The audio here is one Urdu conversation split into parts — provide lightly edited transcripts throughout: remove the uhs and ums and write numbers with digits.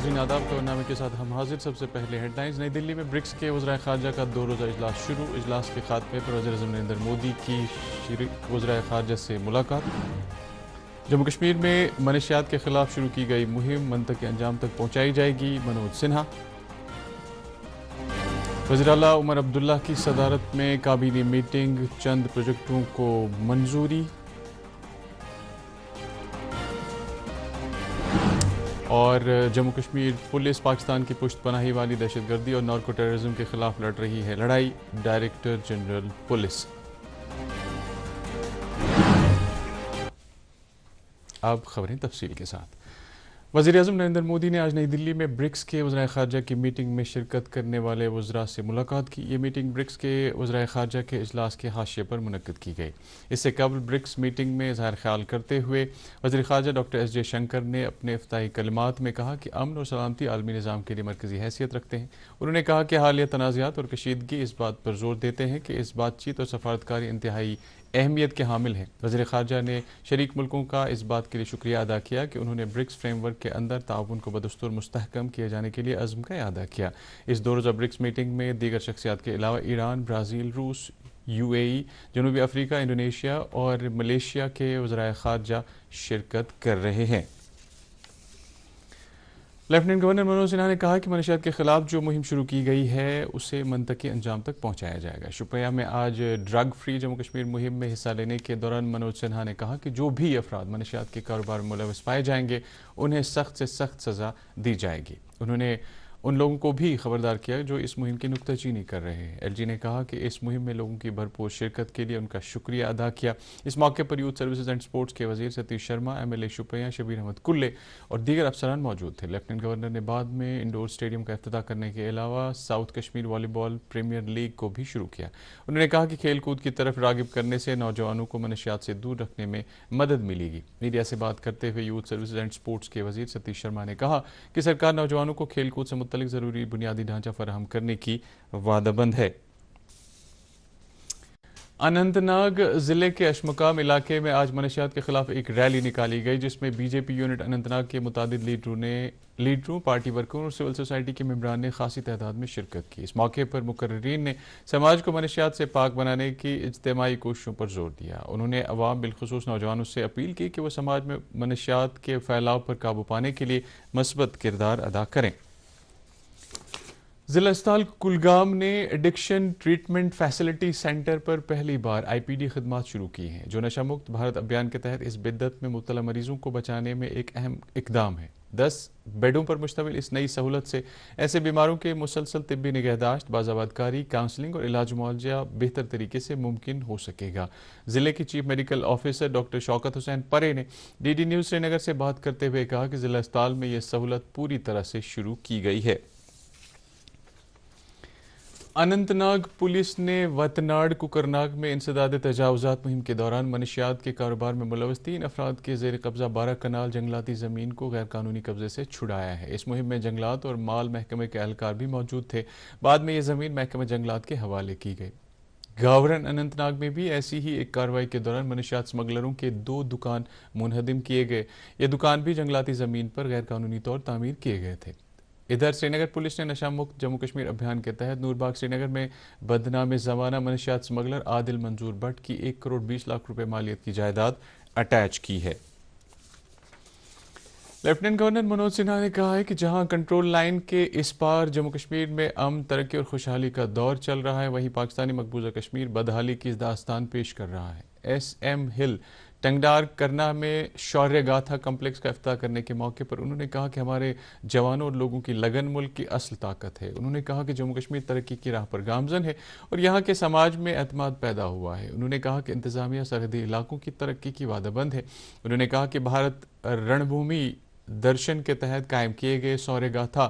ناظرین آداب خبرنامے کے ساتھ ہم حاضر. سب سے پہلے ہیڈ لائنز. نئی دلی میں برکس کے وزرائے خارجہ کا 2 روزہ اجلاس شروع. اجلاس کے خاتمے پر وزیر اعظم نریندر مودی کی وزرائے خارجہ سے ملاقات. جموں کشمیر میں منشیات کے خلاف شروع کی گئی مہم منطقی انجام تک پہنچائی جائے گی. منوج سنہا. وزیر اعلیٰ عمر عبداللہ کی صدارت میں کابینی میٹنگ. چند پروجیکٹوں کو منظوری. اور جموں کشمیر پولیس پاکستان کی پشت پناہی والی دہشت گردی اور نارکو ٹیررزم کے خلاف لڑ رہی ہے لڑائی. Director general police. اب خبریں تفصیل کے ساتھ. وزیر اعظم نریندر مودی نے آج نئی دلی میں برکس کے وزرائے خارجہ کی میٹنگ میں شرکت کرنے والے وزراء سے ملاقات کی. یہ میٹنگ برکس کے وزرائے خارجہ کے اجلاس کے حاشیے پر منعقد کی گئی. اس سے قبل برکس میٹنگ میں اظہار خیال کرتے ہوئے وزیر خارجہ ڈاکٹر ایس جے شنکر نے اپنے افتتاحی کلمات میں کہا کہ امن اور سلامتی عالمی نظام کے لیے مرکزی حیثیت رکھتے ہیں. انہوں نے کہا کہ حالیہ تنازعات اور کشیدگی اس بات پر زور دیتے ہیں کہ اس بات چیت اور سفارتکاری انتہائی اہمیت کے حامل ہیں. وزیر خارجہ نے شریک ملکوں کا اس بات کے لیے شکریہ ادا کیا کہ انہوں نے برکس فریم ورک کے اندر تعاون کو بدستور مستحکم کیے جانے کے لیے عزم کا اعادہ کیا. اس 2 روزہ برکس میٹنگ میں دیگر شخصیات کے علاوہ ایران، برازیل، روس، UAE، جنوبی افریقہ، انڈونیشیا اور ملیشیا کے وزرائے خارجہ شرکت کر رہے ہیں. لیفٹیننٹ گورنر منوج سنہا نے کہا کہ منشیات کے خلاف جو مہم شروع کی گئی ہے اسے منطقی انجام تک پہنچایا جائے گا. شوپیاں میں آج ڈرگ فری جموں کشمیر مہم میں حصہ لینے کے دوران منوج سنہا نے کہا کہ جو بھی افراد منشیات کے کاروبار میں ملوث پائے جائیں گے انہیں سخت سے سخت سزا دی جائے گی. انہوں نے ان لوگوں کو بھی خبردار کیا جو اس مہم کی نکتہ چینی کر رہے ہیں. LG نے کہا کہ اس مہم میں لوگوں کی بھرپور شرکت کے لیے ان کا شکریہ ادا کیا. اس موقع پر یوتھ سروسز اینڈ سپورٹس کے وزیر ستیش شرما، MLA شوپیاں شبیر احمد کلے اور دیگر افسران موجود تھے. لیفٹیننٹ گورنر نے بعد میں انڈور اسٹیڈیم کا افتتاح کرنے کے علاوہ ساؤتھ کشمیر والی بال پریمیئر لیگ کو بھی شروع کیا. انہوں نے کہا کہ کھیل کود کی طرف راغب کرنے سے نوجوانوں کو منشیات سے دور رکھنے میں مدد ملے گی. میڈیا سے بات کرتے ہوئے یوتھ سروسز اینڈ سپورٹس کے وزیر ستیش شرما نے کہا کہ سرکار نوجوانوں کو کھیل کود سے متعلق ضروری بنیادی ڈھانچہ فراہم کرنے کی وعدہ بند ہے. اننت ناگ ضلع کے اشمقام علاقے میں آج منشیات کے خلاف ایک ریلی نکالی گئی جس میں BJP یونٹ اننت ناگ کے متعدد لیڈروں، پارٹی ورکروں اور سول سوسائٹی کے ممبران نے خاصی تعداد میں شرکت کی. اس موقع پر مقررین نے سماج کو منشیات سے پاک بنانے کی اجتماعی کوششوں پر زور دیا. انہوں نے عوام بالخصوص نوجوانوں سے اپیل کی کہ وہ سماج میں منشیات کے پھیلاؤ پر قابو پانے کے لیے مثبت کردار ادا کریں. ضلع اسپتال کلگام نے ایڈکشن ٹریٹمنٹ فیسلٹی سینٹر پر پہلی بار IPD خدمات شروع کی ہیں جو نشہ مکت بھارت ابھیان کے تحت اس بدعت میں مبتلا مریضوں کو بچانے میں ایک اہم اقدام ہے. 10 بیڈوں پر مشتمل اس نئی سہولت سے ایسے بیماروں کے مسلسل طبی نگہداشت، باضابطہ کاری، کاؤنسلنگ اور علاج معالجہ بہتر طریقے سے ممکن ہو سکے گا. ضلع کے چیف میڈیکل آفیسر ڈاکٹر شوکت حسین پرے نے DD نیوز سری نگر سے بات کرتے ہوئے کہا کہ ضلع اسپتال میں یہ سہولت پوری طرح سے شروع کی گئی ہے. اننت ناگ پولیس نے وتناڈ کوکرناگ میں انسداد تجاوزات مہم کے دوران منشیات کے کاروبار میں ملوث 3 افراد کے زیر قبضہ 12 کنال جنگلاتی زمین کو غیر قانونی قبضے سے چھڑایا ہے. اس مہم میں جنگلات اور مال محکمے کے اہلکار بھی موجود تھے. بعد میں یہ زمین محکمہ جنگلات کے حوالے کی گئی. گاورن اننت ناگ میں بھی ایسی ہی ایک کارروائی کے دوران منشیات سمگلروں کے 2 دکان منہدم کیے گئے. یہ دکان بھی جنگلاتی زمین پر غیر قانونی طور تعمیر کیے گئے تھے. ادھر سری نگر پولیس نے نشہ مکت جموں کشمیر ابھیان کے تحت نور باغ سری نگر میں بدنام زمانہ منشیات سمگلر عادل منظور بٹ کی 1 کروڑ 20 لاکھ روپے مالیت کی جائیداد اٹیچ کی ہے. لیفٹیننٹ گورنر منوج سنہا نے کہا ہے کہ جہاں کنٹرول لائن کے اس پار جموں کشمیر میں امن، ترقی اور خوشحالی کا دور چل رہا ہے، وہیں پاکستانی مقبوضہ کشمیر بدحالی کی داستان پیش کر رہا ہے. SM ہل ٹنگڈار کرنا میں شوریہ گاتھا کمپلیکس کا افتتاح کرنے کے موقع پر انہوں نے کہا کہ ہمارے جوانوں اور لوگوں کی لگن ملک کی اصل طاقت ہے. انہوں نے کہا کہ جموں کشمیر ترقی کی راہ پر گامزن ہے اور یہاں کے سماج میں اعتماد پیدا ہوا ہے. انہوں نے کہا کہ انتظامیہ سرحدی علاقوں کی ترقی کی وعدہ بند ہے. انہوں نے کہا کہ بھارت رن بھومی درشن کے تحت قائم کیے گئے شوریہ گاتھا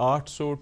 800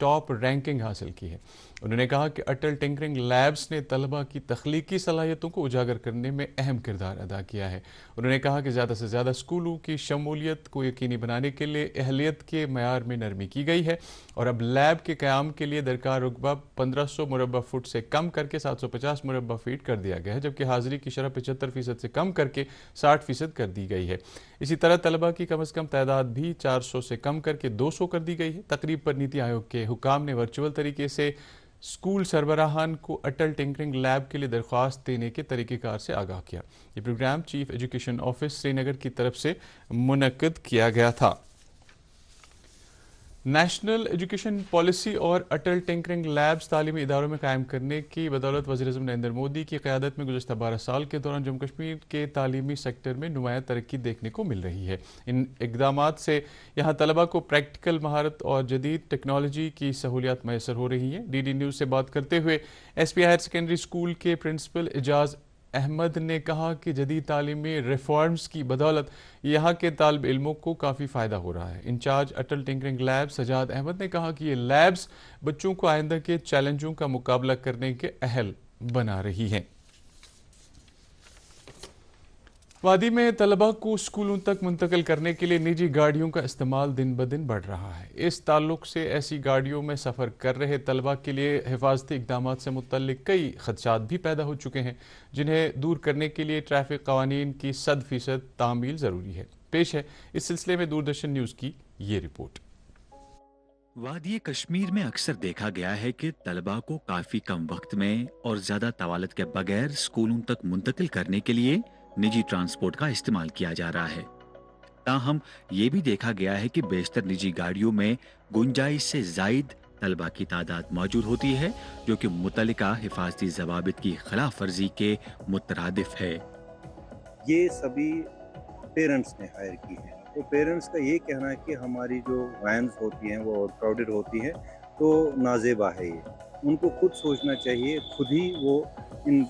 ٹاپ رینکنگ حاصل کی ہے۔ انہوں نے کہا کہ اٹل ٹنکرنگ لیبس نے طلبہ کی تخلیقی صلاحیتوں کو اجاگر کرنے میں اہم کردار ادا کیا ہے۔ انہوں نے کہا کہ زیادہ سے زیادہ اسکولوں کی شمولیت کو یقینی بنانے کے لیے اہلیت کے معیار میں نرمی کی گئی ہے اور اب لیب کے قیام کے لیے درکار رقبہ 1500 مربع فٹ سے کم کر کے 750 مربع فٹ کر دیا گیا ہے، جبکہ حاضری کی شرح 75% سے کم کر کے 60% کر دی گئی ہے۔ اسی طرح طلبہ کی کم از کم تعداد بھی 400 سے کم کر کے 200 کر دی گئی ہے۔ تقریب پر نیتی آیوگ کے حکام نے ورچوئل طریقے سے اسکول سربراہان کو اٹل ٹنکرنگ لیب کے لیے درخواست دینے کے طریقہ کار سے آگاہ کیا۔ یہ پروگرام چیف ایجوکیشن آفس سری نگر کی طرف سے منعقد کیا گیا تھا۔ نیشنل ایجوکیشن پالیسی اور اٹل ٹنکرنگ لیبس تعلیمی اداروں میں قائم کرنے کی بدولت وزیر اعظم نریندر مودی کی قیادت میں گزشتہ 12 سال کے دوران جموں کشمیر کے تعلیمی سیکٹر میں نمایاں ترقی دیکھنے کو مل رہی ہے۔ ان اقدامات سے یہاں طلبہ کو پریکٹیکل مہارت اور جدید ٹیکنالوجی کی سہولیات میسر ہو رہی ہیں۔ ڈی ڈی نیوز سے بات کرتے ہوئے S P higher secondary school کے پرنسپل اعجاز احمد نے کہا کہ جدید تعلیمی ریفارمز کی بدولت یہاں کے طالب علموں کو کافی فائدہ ہو رہا ہے۔ In charge Atal tinkering lab Sajjad Ahmad نے کہا کہ یہ لیبز بچوں کو آئندہ کے چیلنجوں کا مقابلہ کرنے کے اہل بنا رہی ہیں۔ وادی میں طلبہ کو اسکولوں تک منتقل کرنے کے لیے نجی گاڑیوں کا استعمال دن بدن بڑھ رہا ہے۔ اس تعلق سے ایسی گاڑیوں میں سفر کر رہے طلبہ کے لیے حفاظتی اقدامات سے متعلق کئی خدشات بھی پیدا ہو چکے ہیں، جنہیں دور کرنے کے لیے ٹریفک قوانین کی 100% تعمیل ضروری ہے۔ پیش ہے اس سلسلے میں دوردرشن نیوز کی یہ رپورٹ۔ وادی کشمیر میں اکثر دیکھا گیا ہے کہ طلبہ کو کافی کم وقت میں اور زیادہ طوالت کے بغیر اسکولوں تک منتقل کرنے کے لیے نجی ٹرانسپورٹ کا استعمال کیا جا رہا ہے۔ تاہم یہ بھی دیکھا گیا ہے کہ بیشتر نجی گاڑیوں میں گنجائش سے زائد طلبہ کی تعداد موجود ہوتی ہے، جو کہ متعلقہ حفاظتی ضوابط کی خلاف ورزی کے مترادف ہے۔ یہ سبھی پیرنٹس نے ہائر کی ہے، تو پیرنٹس کا یہ کہنا ہے کہ ہماری جو وینز ہوتی ہیں وہ اوور کراؤڈڈ ہوتی ہیں، تو نازیبا ہے یہ۔ ان کو خود سوچنا چاہیے، خود ہی وہ ان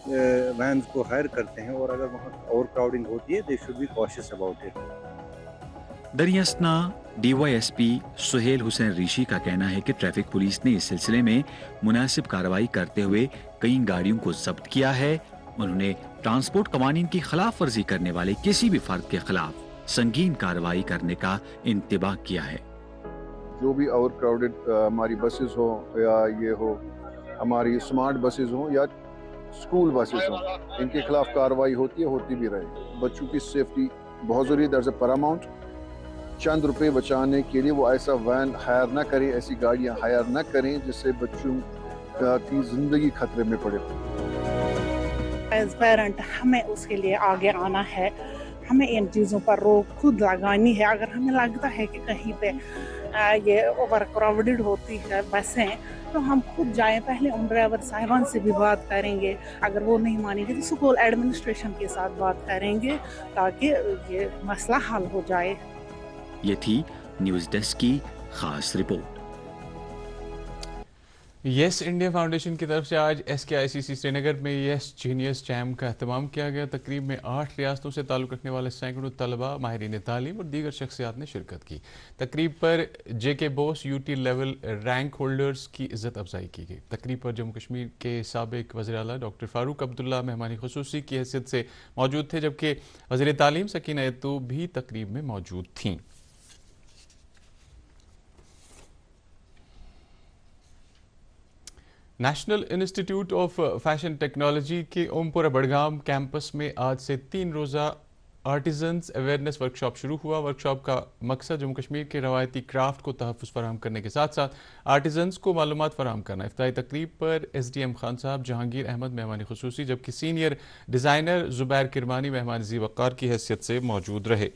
وینز کو ہائر کرتے ہیں، اور اگر وہاں اوور کراؤڈنگ ہوتی ہے they should be conscious about it. دریاسنا D Y S P Sohail Hussain Rishi کا کہنا ہے کہ ٹریفک پولیس نے اس سلسلے میں مناسب کارروائی کرتے ہوئے کئی گاڑیوں کو ضبط کیا ہے۔ انہوں نے ٹرانسپورٹ قوانین کی خلاف ورزی کرنے والے کسی بھی فرد کے خلاف سنگین کارروائی کرنے کا انتباہ کیا ہے۔ جو بھی اوور کراؤڈڈ ہماری بسز ہو یا یہ ہو، ہماری اسمارٹ بسز ہوں یا اسکول بسز ہوں، ان کے خلاف کارروائی ہوتی ہے، ہوتی بھی رہے۔ بچوں کی سیفٹی بہت ضروری ہے، درز اے پیراماؤنٹ۔ چند روپے بچانے کے لیے وہ ایسا وین ہائر نہ کریں، ایسی گاڑیاں ہائر نہ کریں جس سے بچوں کی زندگی خطرے میں پڑے۔ ایز پیرنٹ ہمیں اس کے لیے آگے آنا ہے، ہمیں ان چیزوں پر روک خود لگانی ہے۔ اگر ہمیں لگتا ہے کہ کہیں پہ یہ اوور کراؤڈڈ ہوتی ہے بسیں، تو ہم خود جائیں، پہلے ان ڈرائیور صاحبان سے بھی بات کریں گے، اگر وہ نہیں مانیں گے تو اسکول ایڈمنسٹریشن کے ساتھ بات کریں گے تاکہ یہ مسئلہ حل ہو جائے۔ یہ تھی نیوز ڈیسک کی خاص رپورٹ۔ یس انڈیا فاؤنڈیشن کی طرف سے آج ایس کے آئی سی سی سری نگر میں یس جینیس جیم کا اہتمام کیا گیا۔ تقریب میں 8 ریاستوں سے تعلق رکھنے والے سینکڑوں طلبہ، ماہرین تعلیم اور دیگر شخصیات نے شرکت کی۔ تقریب پر J K BOSE U T level rank holders کی عزت افزائی کی گئی۔ تقریب پر جموں کشمیر کے سابق وزیر اعلیٰ ڈاکٹر فاروق عبداللہ مہمان خصوصی کی حیثیت سے موجود تھے، جبکہ وزیر تعلیم سکینہ یتوب بھی تقریب میں موجود تھیں۔ نیشنل انسٹی ٹیوٹ آف فیشن ٹیکنالوجی کے اوم پورہ بڑگام کیمپس میں آج سے 3 روزہ آرٹیزنز اویئرنیس ورکشاپ شروع ہوا۔ ورکشاپ کا مقصد جموں کشمیر کے روایتی کرافٹ کو تحفظ فراہم کرنے کے ساتھ ساتھ آرٹیزنز کو معلومات فراہم کرنا۔ افتتاحی تقریب پر ایس ڈی ایم خان صاحب جہانگیر احمد مہمان خصوصی، جبکہ سینئر ڈیزائنر زبیر کرمانی مہمان ذی وقار کی حیثیت سے موجود رہے۔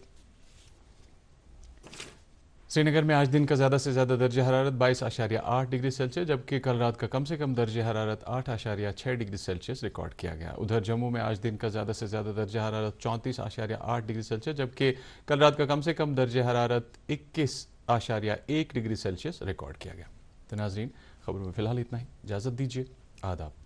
سری نگر میں آج دن کا زیادہ سے زیادہ درجہ حرارت 22.8 ڈگری سیلسیس، جبکہ کل رات کا کم سے کم درجہ حرارت 8.6 ڈگری سیلسیس ریکارڈ کیا گیا۔ ادھر جموں میں آج دن کا زیادہ سے زیادہ درجہ حرارت 34.8 ڈگری سیلسیس، جبکہ کل رات کا کم سے کم درجہ حرارت 21.1 ڈگری سیلسیس ریکارڈ کیا گیا۔ تو ناظرین، خبروں میں فی الحال اتنا ہی، اجازت دیجیے، آداب۔